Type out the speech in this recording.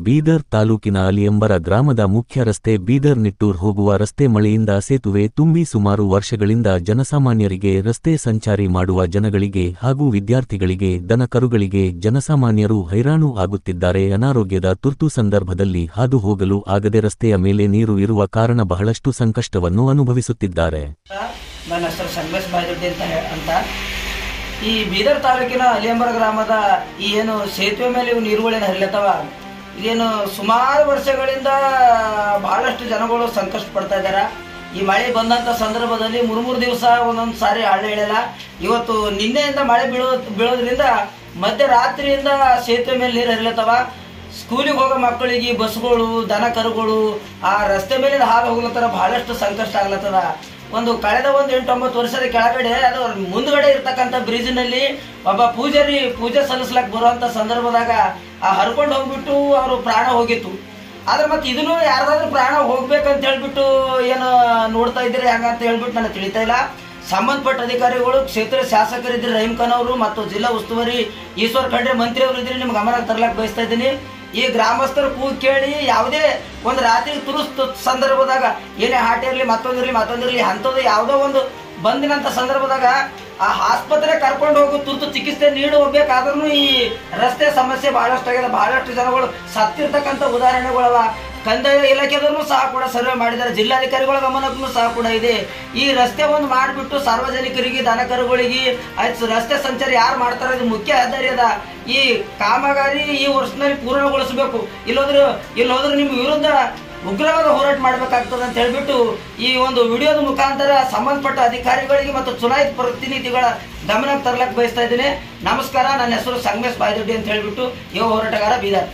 ಬೀದರ್ ತಾಲೂಕಿನ ಅಲಿಯಂಬರ ಗ್ರಾಮದ ಮುಖ್ಯ ರಸ್ತೆ ಬೀದರ್ ನಿಟ್ಟೂರ್ ಹೋಗುವ ರಸ್ತೆ ಮಳೆಯಿಂದ ಸೇತುವೆ ತುಂಬಿ ಸುಮಾರು ವರ್ಷಗಳಿಂದ ಜನಸಾಮಾನ್ಯರಿಗೆ ರಸ್ತೆ ಸಂಚಾರಿ ಮಾಡುವ ಜನಗಳಿಗೆ ಹಾಗೂ ವಿದ್ಯಾರ್ಥಿಗಳಿಗೆ ದನಕರುಗಳಿಗೆ ಜನಸಾಮಾನ್ಯರು ಹೈರಾಣು ಆಗುತ್ತಿದ್ದಾರೆ. ಅನಾರೋಗ್ಯದ ತುರ್ತು ಸಂದರ್ಭದಲ್ಲಿ ಹಾದು ಹೋಗಲು ಆಗದೆ ರಸ್ತೆಯ ಮೇಲೆ ನೀರು ಇರುವ ಕಾರಣ ಬಹಳಷ್ಟು ಸಂಕಷ್ಟವನ್ನು ಅನುಭವಿಸುತ್ತಿದ್ದಾರೆ. ನನ್ನ ಹೆಸರು ಸಂಗಮೇಶ್ ಬಾಯ್ದೊಡ್ಡಿ ಅಂತ ಈ ಬೀದರ್ ತಾಲೂಕಿನ ಅಲಿಯಂಬರ ಗ್ರಾಮದ ಈ ಏನು ಸೇತುವೆ ಮೇಲೆ ಇವು ನೀರುಗಳೇನು ಹರಿಲತ್ತವ ಇದೇನು ಸುಮಾರು ವರ್ಷಗಳಿಂದ ಬಹಳಷ್ಟು ಜನಗಳು ಸಂಕಷ್ಟ ಪಡ್ತಾ ಇದ್ದಾರೆ. ಈ ಮಳೆ ಬಂದಂಥ ಸಂದರ್ಭದಲ್ಲಿ ಮೂರು ದಿವಸ ಒಂದೊಂದು ಸಾರಿ ಹಳ್ಳಿ ಇಳಿಯಲ್ಲ. ಇವತ್ತು ನಿನ್ನೆಯಿಂದ ಮಳೆ ಬೀಳೋದ್ರಿಂದ ಮಧ್ಯರಾತ್ರಿಯಿಂದ ಸೇತುವೆ ಮೇಲೆ ನೀರು ಹರಿಲತ್ತವ. ಸ್ಕೂಲಿಗೆ ಹೋಗೋ ಮಕ್ಕಳಿಗೆ ಬಸ್ಗಳು ದನ ಕರುಗಳು ಆ ರಸ್ತೆ ಮೇಲೆ ಹಾದು ಹೋಗ್ಲತ್ತಾರ. ಬಹಳಷ್ಟು ಸಂಕಷ್ಟ ಆಗ್ಲತ್ತದ. ಕಳೆದ 8-9 ವರ್ಷದ ಕೆಳಗಡೆ ಅದು ಮುಂದ್ಗಡೆ ಇರ್ತಕ್ಕಂಥ ಬ್ರಿಡ್ಜ್ನಲ್ಲಿ ಒಬ್ಬ ಪೂಜೆ ಸಲ್ಲಿಸ್ಲಕ್ ಬರುವಂತ ಸಂದರ್ಭದಾಗ ಹರ್ಕೊಂಡು ಹೋಗ್ಬಿಟ್ಟು ಅವರು ಪ್ರಾಣ ಹೋಗಿತ್ತು. ಆದ್ರೆ ಮತ್ತೆ ಇದನ್ನು ಯಾರ್ದಾದ್ರೂ ಪ್ರಾಣ ಹೋಗ್ಬೇಕಂತ ಹೇಳ್ಬಿಟ್ಟು ಏನು ನೋಡ್ತಾ ಇದ್ದೀರಿ ಹಂಗಂತ ಹೇಳ್ಬಿಟ್ಟು ನನಗೆ ತಿಳಿತಾ ಇಲ್ಲ. ಸಂಬಂಧಪಟ್ಟ ಅಧಿಕಾರಿಗಳು, ಕ್ಷೇತ್ರ ಶಾಸಕರಿದ್ರಿ ರಹೀಂ ಖಾನ್ ಅವರು ಮತ್ತು ಜಿಲ್ಲಾ ಉಸ್ತುವಾರಿ ಈಶ್ವರ್ ಖಂಡ್ರೆ ಮಂತ್ರಿ ಅವರು ಇದ್ರಿ, ನಿಮ್ಗೆ ಗಮನಕ್ಕೆ ತರ್ಲಕ್ ಬಯಸ್ತಾ ಇದ್ದೀನಿ. ಈ ಗ್ರಾಮಸ್ಥರು ಕೂಗಿ ಕೇಳಿ ಯಾವುದೇ ಒಂದು ರಾತ್ರಿ ತುರುಸ್ತು ಸಂದರ್ಭದಾಗ ಏನೇ ಹಾಟ್ ಇರಲಿ ಮತ್ತೊಂದಿರಲಿ ಅಂಥದ್ದು ಯಾವುದೋ ಒಂದು ಬಂದಿನಂತ ಸಂದರ್ಭದಾಗ ಆ ಆಸ್ಪತ್ರೆ ಕರ್ಕೊಂಡು ಹೋಗಿ ತುರ್ತು ಚಿಕಿತ್ಸೆ ನೀಡಿ ಹೋಗ್ಬೇಕಾದ್ರೂ ಈ ರಸ್ತೆ ಸಮಸ್ಯೆ ಬಹಳಷ್ಟು ಆಗಿದೆ. ಬಹಳಷ್ಟು ಜನಗಳು ಸತ್ತಿರ್ತಕ್ಕಂಥ ಉದಾಹರಣೆಗಳವ. ಕಂದಾಯ ಇಲಾಖೆದವರು ಸಹ ಕೂಡ ಸರ್ವೆ ಮಾಡಿದ್ದಾರೆ. ಜಿಲ್ಲಾಧಿಕಾರಿಗಳ ಗಮನಕ್ಕೂ ಸಹ ಕೂಡ ಇದೆ. ಈ ರಸ್ತೆ ಒಂದು ಮಾಡಿಬಿಟ್ಟು ಸಾರ್ವಜನಿಕರಿಗೆ ದನಕರುಗಳಿಗೆ ರಸ್ತೆ ಸಂಚಾರ ಯಾರು ಮಾಡ್ತಾರೆ ಇದು ಮುಖ್ಯ ಹೆದ್ದಾರಿ ಅದ. ಈ ಕಾಮಗಾರಿ ಈ ವರ್ಷದಲ್ಲಿ ಪೂರ್ಣಗೊಳಿಸಬೇಕು. ಇಲ್ಲೋದ್ರೆ ನಿಮ್ಮ ವಿರುದ್ಧ ಉಗ್ರವಾದ ಹೋರಾಟ ಮಾಡಬೇಕಾಗ್ತದೆ ಅಂತ ಹೇಳ್ಬಿಟ್ಟು ಈ ಒಂದು ವಿಡಿಯೋದ ಮುಖಾಂತರ ಸಂಬಂಧಪಟ್ಟ ಅಧಿಕಾರಿಗಳಿಗೆ ಮತ್ತು ಚುನಾಯಿತ ಪ್ರತಿನಿಧಿಗಳ ಗಮನಕ್ಕೆ ತರಲಕ್ಕೆ ಬಯಸ್ತಾ ಇದ್ದೀನಿ. ನಮಸ್ಕಾರ, ನನ್ನ ಹೆಸರು ಸಂಗಮೇಶ್ ಬಾಯ್ದೊಡ್ಡಿ ಅಂತ ಹೇಳ್ಬಿಟ್ಟು ಯುವ ಹೋರಾಟಗಾರ ಬೀದರ್.